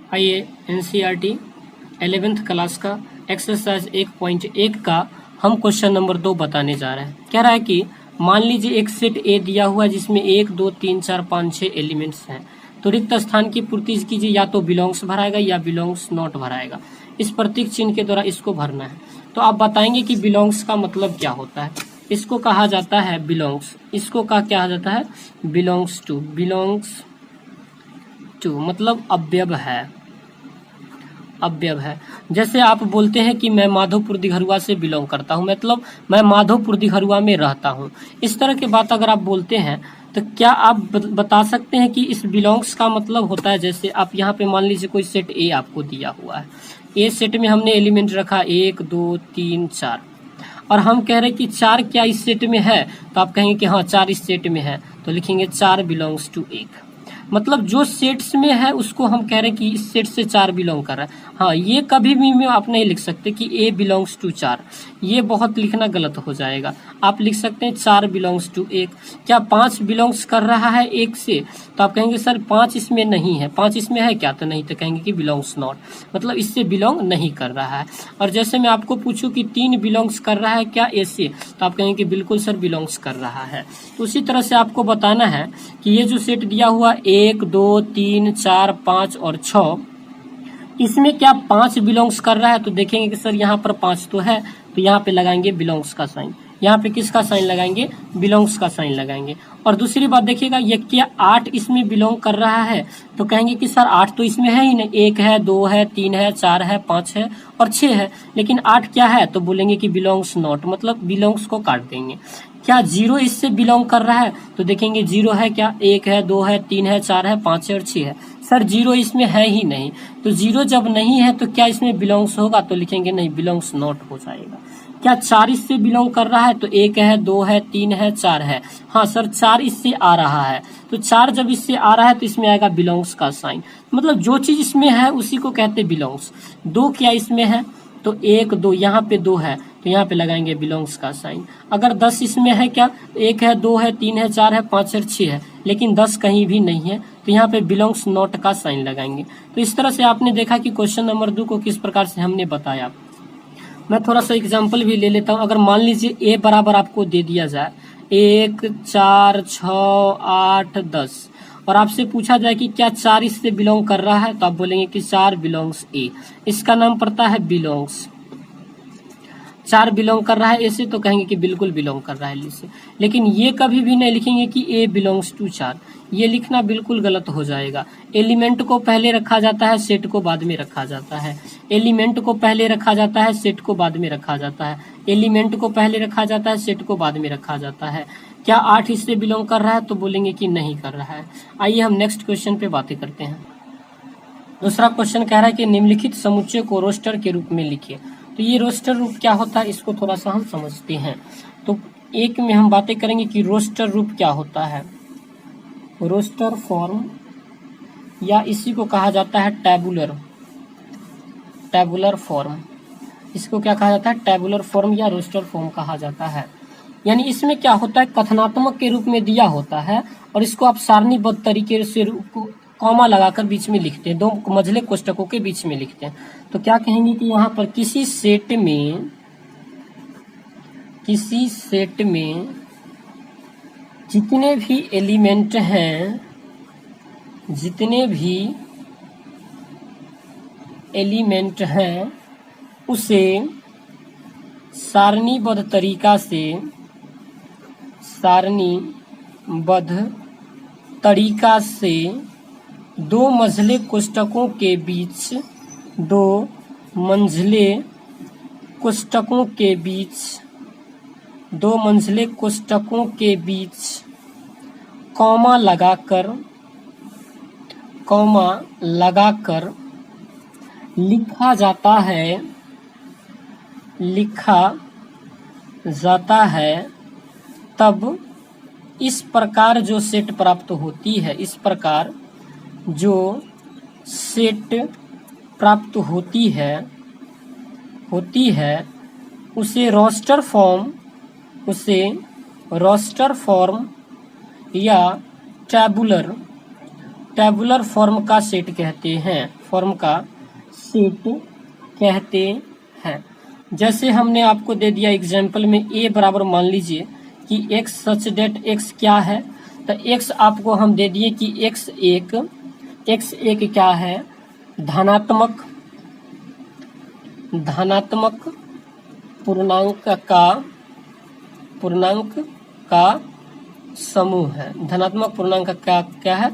आइए NCERT 11th class का exercise 1.1 का हम क्वेश्चन नंबर 2 बताने जा रहे हैं। कह रहा है कि मान लीजिए एक सेट ए दिया हुआ है जिसमें 1 2 3 4 5 6 एलिमेंट्स हैं, तो रिक्त स्थान की पूर्ति कीजिए, या तो बिलोंग्स भराएगा या बिलोंग्स नॉट भराएगा। इस प्रतीक चिन्ह के द्वारा इसको भरना है। तो आप बताएंगे कि बिलोंग्स का मतलब क्या होता है। इसको कहा जाता है बिलोंग्स, इसको कहा जाता है बिलोंग्स टू मतलब अवयव है। जैसे आप बोलते हैं कि मैं माधोपुर दिघरुआ से बिलोंग करता हूं, मतलब मैं माधोपुर दिघरुआ में रहता हूं। इस तरह की बात अगर आप बोलते हैं तो क्या आप बता सकते हैं कि इस बिलोंग्स का मतलब होता है। जैसे आप यहाँ पे मान लीजिए कोई सेट ए आपको दिया हुआ है, ए सेट में हमने एलिमेंट रखा 1 2 3 4 और हम कह रहे हैं कि 4 क्या इस सेट में है, तो आप कहेंगे कि हाँ 4 इस सेट में है, तो लिखेंगे 4 बिलोंग्स टू 1। मतलब जो सेट्स में है उसको हम कह रहे हैं कि इस सेट से 4 बिलोंग कर रहा है। हाँ, ये कभी भी में आप नहीं लिख सकते कि ए बिलोंग्स टू 4, ये बहुत लिखना गलत हो जाएगा। आप लिख सकते हैं 4 बिलोंग्स टू 1। क्या 5 बिलोंग्स कर रहा है 1 से, तो आप कहेंगे सर 5 इसमें नहीं है। 5 इसमें है क्या, तो नहीं, तो कहेंगे कि बिलोंग्स नॉट, मतलब इससे बिलोंग नहीं कर रहा है। और जैसे मैं आपको पूछूं कि 3 बिलोंग्स कर रहा है क्या ए से, तो आप कहेंगे कि बिल्कुल सर बिलोंग्स कर रहा है। तो उसी तरह से आपको बताना है कि ये जो सेट दिया हुआ 1 2 3 4 5 और 6, इसमें क्या 5 बिलोंग्स कर रहा है, तो देखेंगे कि सर यहाँ पर 5 तो है, तो यहाँ पे लगाएंगे बिलोंग्स का साइन। यहाँ पे किसका साइन लगाएंगे, बिलोंग्स का साइन लगाएंगे। और दूसरी बात देखिएगा, ये क्या 8 इसमें बिलोंग कर रहा है, तो कहेंगे कि सर 8 तो इसमें है ही नहीं, 1 है 2 है 3 है 4 है 5 है और 6 है, लेकिन 8 क्या है, तो बोलेंगे कि बिलोंग्स नॉट, मतलब बिलोंग्स को काट देंगे। क्या 0 इससे बिलोंग कर रहा है, तो देखेंगे 0 है क्या, 1 है 2 है 3 है 4 है 5 है और 6 है। सर 0 इसमें है ही नहीं, तो 0 जब नहीं है तो क्या इसमें बिलोंग्स होगा, तो लिखेंगे नहीं, बिलोंग्स नॉट हो जाएगा। क्या 4 इससे बिलोंग कर रहा है, तो 1 है 2 है 3 है 4 है। हाँ सर 4 इससे आ रहा है, तो 4 जब इससे आ रहा है तो इसमें आएगा बिलोंग्स का साइन। मतलब जो चीज इसमें है उसी को कहते बिलोंग्स। 2 क्या इसमें है, तो 1 2, यहाँ पे 2 है तो यहाँ पे लगाएंगे बिलोंग्स का साइन। अगर 10 इसमें है क्या, 1 है 2 है 3 है 4 है 5 और 6 है, लेकिन 10 कहीं भी नहीं है, तो यहाँ पे बिलोंग्स नॉट का साइन लगाएंगे। तो इस तरह से आपने देखा कि क्वेश्चन नंबर 2 को किस प्रकार से हमने बताया। मैं थोड़ा सा एग्जाम्पल भी ले लेता हूँ। अगर मान लीजिए ए बराबर आपको दे दिया जाए 1 4 6 8 10 और आपसे पूछा जाए कि क्या 4 इससे बिलोंग कर रहा है, तो आप बोलेंगे कि 4 बिलोंग्स ए। इसका नाम पड़ता है बिलोंग्स। 4 बिलोंग कर रहा है ए से, तो कहेंगे कि बिल्कुल बिलोंग कर रहा है ए से। लेकिन ये कभी भी नहीं लिखेंगे कि ए बिलोंग्स टू 4, ये लिखना बिल्कुल गलत हो जाएगा। एलिमेंट को पहले रखा जाता है, सेट को बाद में रखा जाता है। एलिमेंट को पहले रखा जाता है, सेट को बाद में रखा जाता है। एलिमेंट को पहले रखा जाता है, सेट को बाद में रखा जाता है। क्या 8 इससे बिलोंग कर रहा है, तो बोलेंगे कि नहीं कर रहा है। आइए हम नेक्स्ट क्वेश्चन पे बातें करते हैं। दूसरा क्वेश्चन कह रहा है कि निम्नलिखित समुच्चय को रोस्टर के रूप में लिखिए। तो ये रोस्टर रूप क्या होता है, इसको थोड़ा सा हम समझते हैं। तो एक में हम बातें करेंगे कि रोस्टर रूप क्या होता है। रोस्टर फॉर्म, या इसी को कहा जाता है टैबुलर फॉर्म। इसको क्या कहा जाता है, टैबुलर फॉर्म या रोस्टर फॉर्म कहा जाता है। यानी इसमें क्या होता है, कथनात्मक के रूप में दिया होता है और इसको आप सारणीबद्ध तरीके से कॉमा लगाकर बीच में लिखते हैं, 2 मंझले कोष्टकों के बीच में लिखते हैं। तो क्या कहेंगे कि यहाँ पर किसी सेट में जितने भी एलिमेंट हैं उसे सारणीबद्ध तरीका से 2 मंझले कोष्टकों के बीच कॉमा लगाकर लिखा जाता है, तब इस प्रकार जो सेट प्राप्त होती है, उसे रोस्टर फॉर्म या टेबुलर फॉर्म का सेट कहते हैं, फॉर्म का सेट कहते हैं। जैसे हमने आपको दे दिया एग्जाम्पल में a बराबर मान लीजिए कि x सच डेट x क्या है, तो x आपको हम दे दिए कि x एक क्या है, धनात्मक पूर्णांक का समूह है, धनात्मक पूर्णांक का क्या है,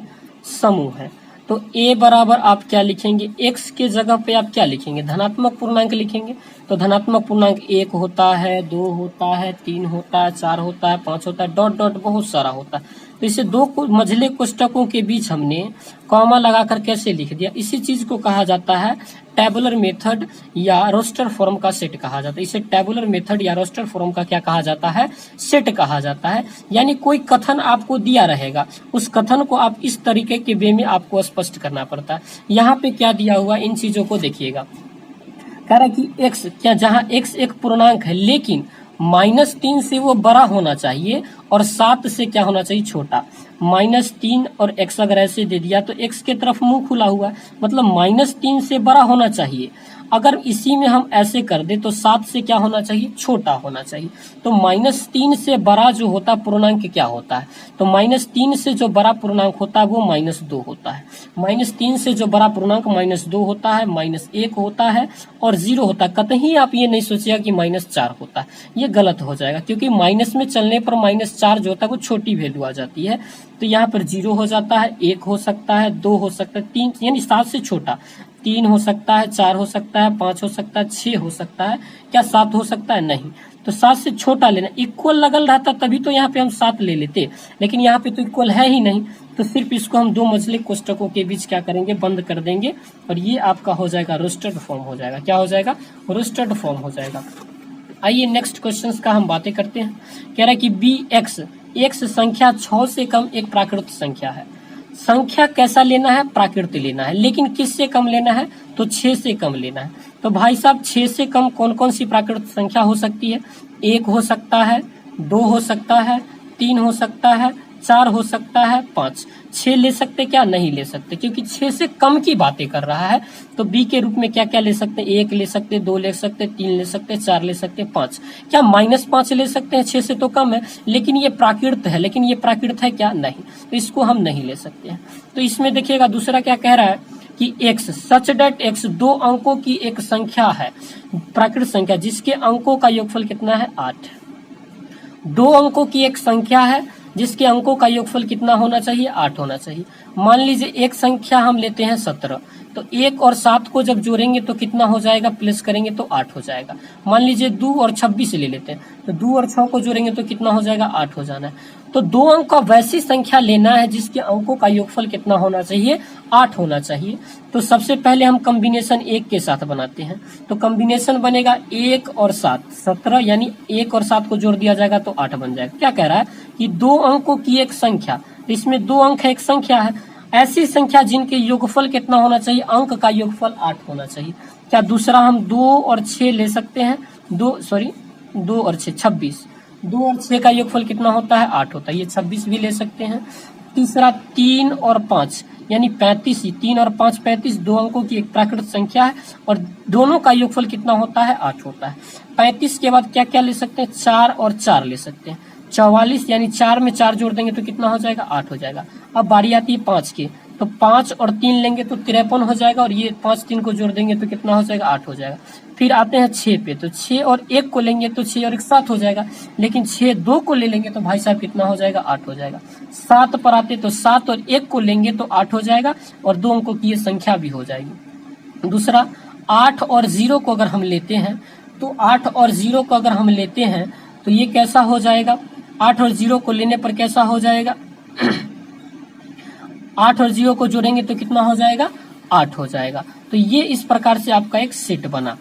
समूह है। तो a बराबर आप क्या लिखेंगे, x के जगह पे आप क्या लिखेंगे, धनात्मक पूर्णांक लिखेंगे। तो धनात्मक पूर्णांक 1 होता है, 2 होता है, 3 होता है, 4 होता है, 5 होता है, डॉट डॉट बहुत सारा होता है। तो इसे दो मझले कोष्टकों के बीच हमने कॉमा लगाकर कैसे लिख दिया, इसी चीज को कहा जाता है टेबुलर मेथड या रोस्टर फॉर्म का सेट कहा जाता है। इसे टेबुलर मेथड या रोस्टर फॉर्म का क्या कहा जाता है, सेट कहा जाता है। यानी कोई कथन आपको दिया रहेगा, उस कथन को आप इस तरीके के वे में आपको स्पष्ट करना पड़ता है। यहाँ पे क्या दिया हुआ, इन चीजों को देखिएगा। कह रहा है कि x क्या, जहाँ x एक पूर्णांक है लेकिन -3 से वो बड़ा होना चाहिए और 7 से क्या होना चाहिए, छोटा। -3 और x अगर ऐसे दे दिया तो x के तरफ मुंह खुला हुआ है, मतलब -3 से बड़ा होना चाहिए। अगर इसी में हम ऐसे कर दे तो 7 से क्या होना चाहिए, छोटा होना चाहिए। तो -3 से बड़ा जो होता है पूर्णांक क्या होता है, तो -3 से जो बड़ा पूर्णांक होता है वो -2 होता है। -3 से जो बड़ा पूर्णांक -2 होता है, -1 होता है और 0 होता है। कतई आप ये नहीं सोचिएगा कि -4 होता है, ये गलत हो जाएगा, क्योंकि माइनस में चलने पर -4 जो होता है वो छोटी वैल्यू आ जाती है। तो यहाँ पर 0 हो जाता है, 1 हो सकता है, 2 हो सकता है, 3 यानी 7 से छोटा, 3 हो सकता है, 4 हो सकता है, 5 हो सकता है, 6 हो सकता है, क्या 7 हो सकता है, नहीं। तो 7 से छोटा लेना, इक्वल लगल रहता तभी तो यहाँ पे हम 7 ले लेते, लेकिन यहाँ पे तो इक्वल है ही नहीं। तो सिर्फ इसको हम दो मझले कोष्टकों के बीच क्या करेंगे, बंद कर देंगे और ये आपका हो जाएगा रोस्टेड फॉर्म हो जाएगा। क्या हो जाएगा, रोस्टेड फॉर्म हो जाएगा। आइए नेक्स्ट क्वेश्चंस का हम बातें करते हैं। कह रहा है कि x संख्या 6 से कम एक प्राकृत संख्या है। संख्या कैसा लेना है, प्राकृत लेना है, लेकिन किससे कम लेना है, तो 6 से कम लेना है। तो भाई साहब 6 से कम कौन कौन सी प्राकृत संख्या हो सकती है, 1 हो सकता है, 2 हो सकता है, 3 हो सकता है, 4 हो सकता है, 5। 6 ले सकते क्या, नहीं ले सकते, क्योंकि 6 से कम की बातें कर रहा है। तो बी के रूप में क्या क्या ले सकते हैं, 1 ले सकते, 2 ले सकते, 3 ले सकते, 4 ले सकते, 5। क्या -5 ले सकते हैं, 6 से तो कम है, लेकिन ये प्राकृत है, लेकिन ये प्राकृत है क्या, नहीं, तो इसको हम नहीं ले सकते हैं। तो इसमें देखिएगा दूसरा क्या कह रहा है कि x सच डेट x 2 अंकों की एक संख्या है, प्राकृत संख्या जिसके अंकों का योगफल कितना है, 8। 2 अंकों की एक संख्या है जिसके अंकों का योगफल कितना होना चाहिए, 8 होना चाहिए। मान लीजिए एक संख्या हम लेते हैं 17, तो 1 और 7 को जब जोड़ेंगे तो कितना हो जाएगा, प्लस करेंगे तो 8 हो जाएगा। मान लीजिए 2 और 26 ले लेते हैं, तो 2 और 6 को जोड़ेंगे तो कितना हो जाएगा, 8 हो जाना है। तो 2 अंक का वैसी संख्या लेना है जिसके अंकों का योगफल कितना होना चाहिए, 8 होना चाहिए। तो सबसे पहले हम कॉम्बिनेशन 1 के साथ बनाते हैं। तो कॉम्बिनेशन बनेगा 1 और 7, 17, यानी 1 और 7 को जोड़ दिया जाएगा तो 8 बन जाएगा। क्या कह रहा है कि 2 अंकों की एक संख्या, इसमें 2 अंक है, एक संख्या है, ऐसी संख्या जिनके योगफल कितना होना चाहिए, अंक का योगफल 8 होना चाहिए। क्या दूसरा हम 2 और 6 ले सकते हैं, 2 और 6 26, 2 और 6 का योगफल कितना होता है, 8 होता है, ये 26 भी ले सकते हैं। तीसरा 3 और 5 यानी 35, 3 और 5 35, 2 अंकों की एक प्राकृत संख्या है और दोनों का योगफल कितना होता है, 8 होता है। 35 के बाद क्या क्या ले सकते हैं, 4 और 4 ले सकते हैं, 44, यानी 4 में 4 जोड़ देंगे तो कितना हो जाएगा, 8 हो जाएगा। अब बारी आती है 5 की, तो 5 और 3 लेंगे तो 53 हो जाएगा और ये 5 3 को जोड़ देंगे तो कितना हो जाएगा, 8 हो जाएगा। फिर आते हैं 6 पे, तो 6 और 1 को लेंगे तो 6 और 1 7 हो जाएगा, लेकिन 6 2 को ले लेंगे तो भाई साहब कितना हो जाएगा, 8 हो जाएगा। 7 पर आते तो 7 और 1 को लेंगे तो 8 हो जाएगा और 2 अंकों की ये संख्या भी हो जाएगी। दूसरा 8 और 0 को अगर हम लेते हैं, तो 8 और 0 को अगर हम लेते हैं तो ये कैसा हो जाएगा, 8 और 0 को लेने पर कैसा हो जाएगा 8 और 0 को जोड़ेंगे तो कितना हो जाएगा, 8 हो जाएगा। तो ये इस प्रकार से आपका एक सेट बना।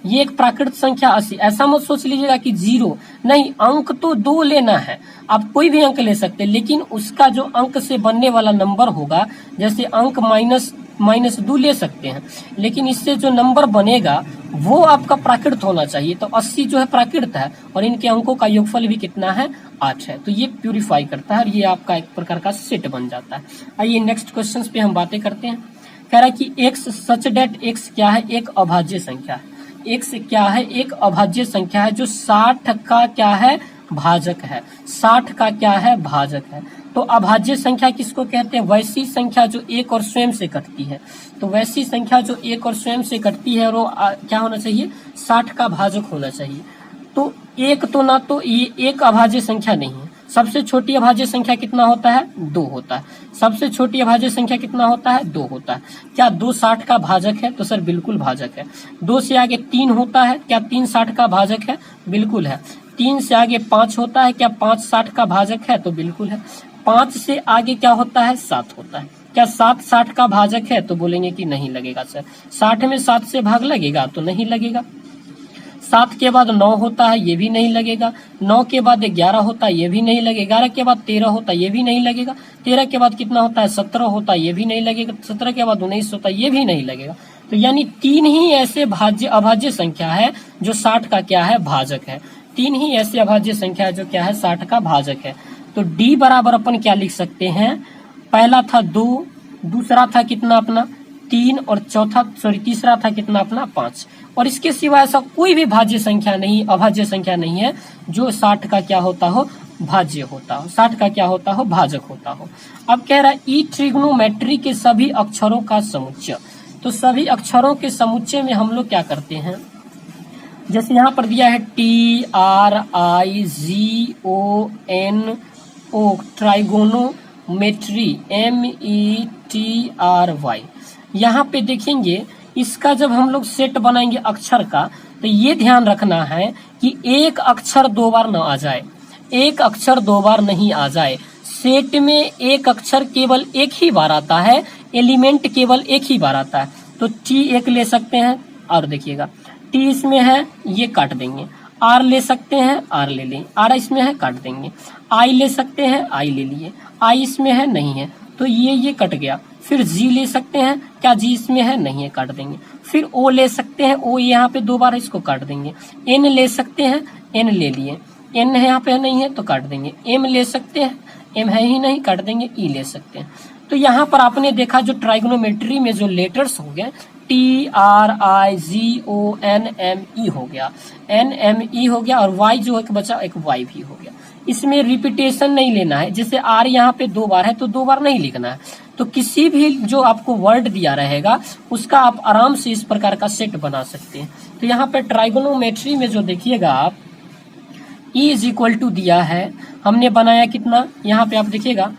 ये एक प्राकृत संख्या 80। ऐसा मत सोच लीजिएगा कि 0 नहीं, अंक तो 2 लेना है, आप कोई भी अंक ले सकते हैं, लेकिन उसका जो अंक से बनने वाला नंबर होगा, जैसे अंक -2 ले सकते हैं, लेकिन इससे जो नंबर बनेगा वो आपका प्राकृत होना चाहिए। तो 80 जो है प्राकृत है और इनके अंकों का योगफल भी कितना है 8 है। तो ये प्यूरिफाई करता है और ये आपका एक प्रकार का सेट बन जाता है। आइए नेक्स्ट क्वेश्चन पे हम बातें करते हैं। कह रहा है कि एक्स सच डेट एक्स क्या है, एक अभाज्य संख्या है। एक्स क्या है, एक अभाज्य संख्या है जो 60 का क्या है भाजक है। 60 का क्या है भाजक है। तो अभाज्य संख्या किसको कहते हैं, वैसी संख्या जो एक और स्वयं से कटती है। तो वैसी संख्या जो एक और स्वयं से कटती है वो क्या होना चाहिए, 60 का भाजक होना चाहिए। तो एक तो ना तो ये एक अभाज्य संख्या नहीं है। सबसे छोटी अभाज्य संख्या कितना होता है, 2 होता है। सबसे छोटी अभाज्य संख्या कितना होता है, 2 होता है। क्या 2 60 का भाजक है, तो सर बिल्कुल भाजक है। 2 से आगे 3 होता है, क्या 3 60 का भाजक है, बिल्कुल है। 3 से आगे 5 होता है, क्या 5 60 का भाजक है, तो बिल्कुल है। 5 से आगे क्या होता है, 7 होता है। क्या 7 60 का भाजक है, तो बोलेंगे कि नहीं लगेगा सर। 60 में 7 से भाग लगेगा, तो नहीं लगेगा। 7 के बाद 9 होता है, ये भी नहीं लगेगा। 9 के बाद 11 होता है, ये भी नहीं लगेगा। 11 के बाद 13 होता है, ये भी नहीं लगेगा। 13 के बाद कितना होता है, 17 होता है, ये भी नहीं लगेगा। 17 के बाद 19 होता है, ये भी नहीं लगेगा। तो यानी 3 ही ऐसे अभाज्य संख्या है जो 60 का क्या है भाजक है। 3 ही ऐसे अभाज्य संख्या है जो क्या है 60 का भाजक है। तो डी बराबर अपन क्या लिख सकते हैं, पहला था 2, दूसरा था कितना अपना 3 और तीसरा था कितना अपना 5। और इसके सिवा ऐसा कोई भी भाज्य संख्या नहीं, अभाज्य संख्या नहीं है जो 60 का क्या होता हो भाज्य होता हो, 60 का क्या होता हो भाजक होता हो। अब कह रहा है ई ट्रिग्नोमेट्री के सभी अक्षरों का समुच्चय। तो सभी अक्षरों के समुच्चय में हम लोग क्या करते हैं, जैसे यहाँ पर दिया है TRIGONO, ट्राइगोनोमेट्री METRY। यहाँ पे देखेंगे इसका जब हम लोग सेट बनाएंगे अक्षर का, तो ये ध्यान रखना है कि एक अक्षर 2 बार ना आ जाए, एक अक्षर 2 बार नहीं आ जाए। सेट में एक अक्षर केवल एक ही बार आता है, एलिमेंट केवल एक ही बार आता है। तो T एक ले सकते हैं और देखिएगा T इसमें है, ये काट देंगे। R ले सकते हैं, R ले लें, R इसमें है काट देंगे। I ले सकते हैं, I ले लिए, I इसमें है नहीं है, तो ये कट गया। फिर G ले सकते हैं, क्या G इसमें है नहीं है, काट देंगे। फिर O ले सकते हैं, O यहाँ पे 2 बार है, इसको काट देंगे। N ले सकते हैं, N ले लिए, N यहाँ पे नहीं है तो काट देंगे। M ले सकते हैं, M है ही नहीं, काट देंगे। E ले सकते हैं। तो यहाँ पर आपने देखा जो ट्राइगोनोमेट्री में जो लेटर्स हो गए TRIGONME हो गया, NME हो गया, और Y जो एक बचा एक Y भी हो गया। इसमें रिपीटेशन नहीं लेना है, जैसे R यहाँ पे 2 बार है तो 2 बार नहीं लिखना है। तो किसी भी जो आपको वर्ड दिया रहेगा उसका आप आराम से इस प्रकार का सेट बना सकते हैं। तो यहाँ पे ट्राइगोनोमेट्री में जो देखिएगा आप E इज इक्वल टू दिया है, हमने बनाया कितना, यहाँ पे आप देखिएगा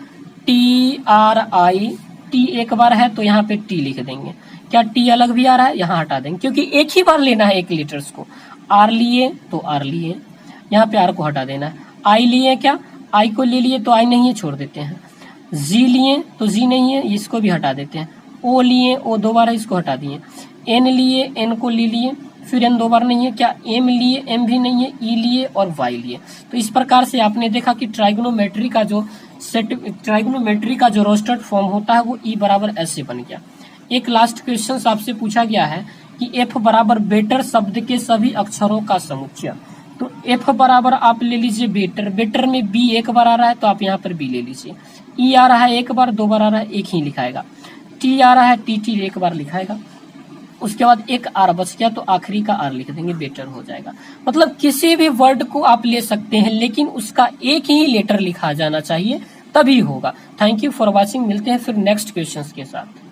TRI, T एक बार है तो यहाँ पे T लिख देंगे। क्या T अलग भी आ रहा है, यहाँ हटा देंगे, क्योंकि एक ही बार लेना है एक लेटर्स को। R लिए तो R लिए, यहाँ पे R को हटा देना है। I लिए, क्या I को ले लिए तो I नहीं है, छोड़ देते हैं। Z लिए तो Z नहीं है, इसको भी हटा देते हैं। O लिए, O 2 बार है, इसको हटा दिए। N लिए, N को ले लिए, फिर N 2 बार नहीं है। क्या M लिए, M भी नहीं है। E लिए और Y लिए। तो इस प्रकार से आपने देखा कि ट्राइगोनोमेट्री का जो रोस्टेड फॉर्म होता है वो E बराबर ऐसे बन गया। एक लास्ट क्वेश्चन आपसे पूछा गया है कि F बराबर बेटर शब्द के सभी अक्षरों का समुच्चय। तो F बराबर आप ले लीजिए बेटर, बेटर में B एक बार आ रहा है तो आप यहाँ पर B ले लीजिए। E आ रहा है एक बार, 2 बार आ रहा है एक ही लिखाएगा। T आ रहा है TT एक बार लिखाएगा। उसके बाद एक R बच गया तो आखिरी का R लिख देंगे, बेटर हो जाएगा। मतलब किसी भी वर्ड को आप ले सकते हैं लेकिन उसका एक ही लेटर लिखा जाना चाहिए, तभी होगा। थैंक यू फॉर वॉचिंग, मिलते हैं फिर नेक्स्ट क्वेश्चंस के साथ।